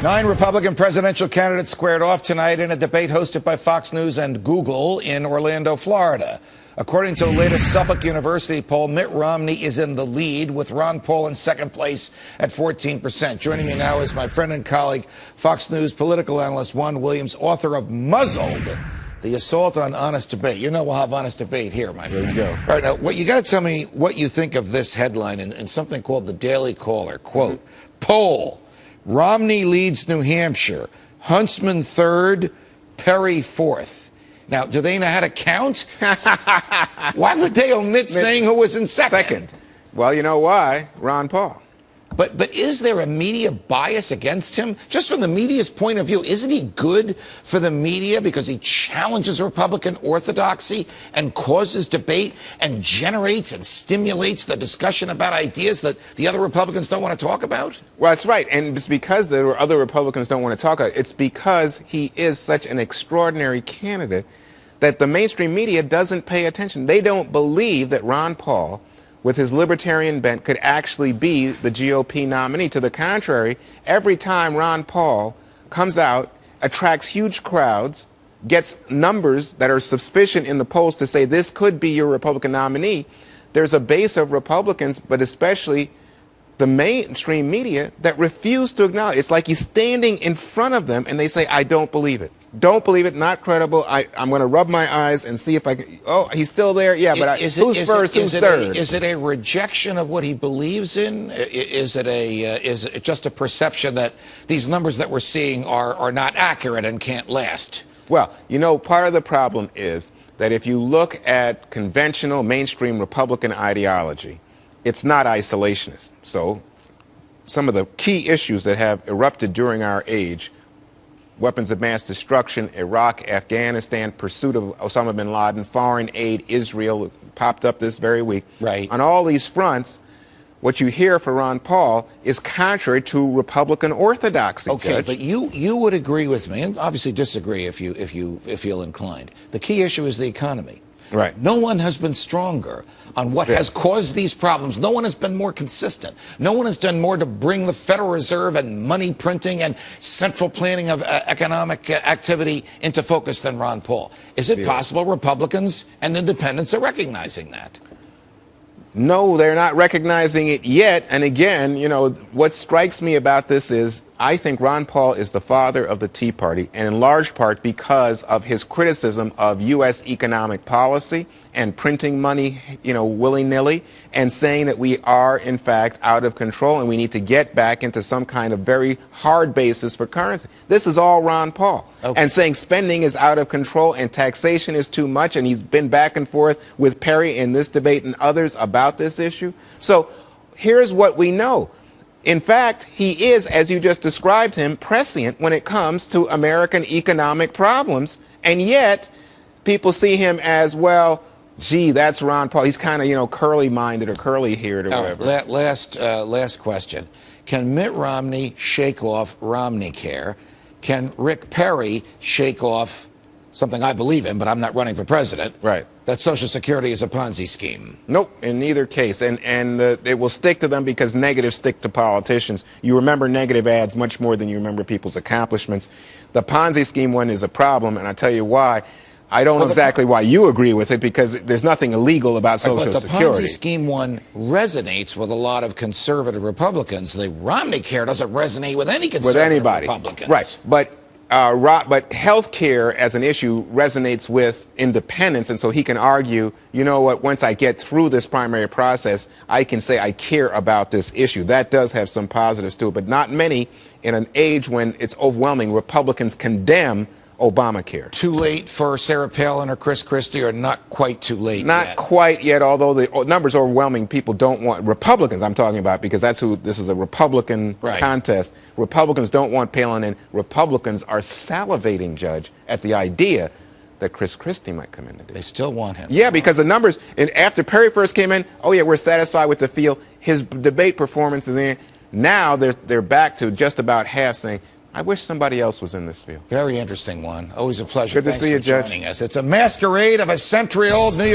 9 Republican presidential candidates squared off tonight in a debate hosted by Fox News and Google in Orlando, Florida. According to the latest Suffolk University poll, Mitt Romney is in the lead, with Ron Paul in second place at 14%. Joining me now is my friend and colleague, Fox News political analyst Juan Williams, author of Muzzled, The Assault on Honest Debate. You know we'll have honest debate here, my friend. There you go. All right, now, you got to tell me what you think of this headline in something called the Daily Caller. Quote, poll, Romney leads New Hampshire, Huntsman third, Perry fourth. Now, do they know how to count? Why would they omit saying who was in second? Well, you know why? Ron Paul. But is there a media bias against him? Just from the media's point of view, isn't he good for the media because he challenges Republican orthodoxy and causes debate and generates and stimulates the discussion about ideas that the other Republicans don't want to talk about? Well, that's right. And it's because the other Republicans don't want to talk about it. It's because he is such an extraordinary candidate that the mainstream media doesn't pay attention. They don't believe that Ron Paul, with his libertarian bent, could actually be the GOP nominee. To the contrary, every time Ron Paul comes out, attracts huge crowds, gets numbers that are sufficient in the polls to say this could be your Republican nominee, there's a base of Republicans, but especially the mainstream media, that refuse to acknowledge. It's like he's standing in front of them and they say, I don't believe it. Don't believe it, not credible. I'm going to rub my eyes and see if I can. Oh, he's still there? Yeah, but who's first, who's third? Is it a rejection of what he believes in? Is it just a perception that these numbers that we're seeing are not accurate and can't last? Well, you know, part of the problem is that if you look at conventional mainstream Republican ideology, it's not isolationist. So some of the key issues that have erupted during our age, weapons of mass destruction, Iraq, Afghanistan, pursuit of Osama bin Laden, foreign aid, Israel, popped up this very week. Right. On all these fronts, what you hear for Ron Paul is contrary to Republican orthodoxy. Okay, Judge. but you would agree with me, and obviously disagree if you feel inclined. The key issue is the economy. Right. No one has been stronger on what has caused these problems. No one has been more consistent. No one has done more to bring the Federal Reserve and money printing and central planning of economic activity into focus than Ron Paul. Is it possible Republicans and independents are recognizing that? No, they're not recognizing it yet. And again, you know, what strikes me about this is I think Ron Paul is the father of the Tea Party, and in large part because of his criticism of U.S. economic policy and printing money, you know, willy-nilly, and saying that we are, in fact, out of control and we need to get back into some kind of very hard basis for currency. This is all Ron Paul. Okay. And saying spending is out of control and taxation is too much, and he's been back and forth with Perry in this debate and others about this issue. So here's what we know. In fact, he is, as you just described him, prescient when it comes to American economic problems. And yet, people see him as, well, gee, that's Ron Paul. He's kind of, you know, curly-minded or curly-haired or whatever. Last question. Can Mitt Romney shake off Romney Care? Can Rick Perry shake off something I believe in, but I'm not running for president? Right. That Social Security is a Ponzi scheme. Nope, in neither case. And it will stick to them because negatives stick to politicians. You remember negative ads much more than you remember people's accomplishments. The Ponzi scheme one is a problem, and I'll tell you why. I don't know exactly why you agree with it, because there's nothing illegal about Social Security. But the Ponzi scheme one resonates with a lot of conservative Republicans. The Romney Care doesn't resonate with any conservative Republicans. Right, but health care as an issue resonates with independents, and so he can argue, you know what, once I get through this primary process, I can say I care about this issue. That does have some positives to it, but not many in an age when it's overwhelming. Republicans condemn Obamacare. Too late for Sarah Palin or Chris Christie, or not quite too late yet? Not quite yet, although the numbers are overwhelming. People don't want, Republicans I'm talking about, because that's who, this is a Republican contest. Republicans don't want Palin, and Republicans are salivating, Judge, at the idea that Chris Christie might come in today. They still want him. Yeah, because the numbers, and after Perry first came in, oh yeah, we're satisfied with the field. His debate performance is in. Now they're back to just about half saying, I wish somebody else was in this field. Very interesting one. Always a pleasure. Good to see you, Judge. Joining us. It's a masquerade of a century-old New York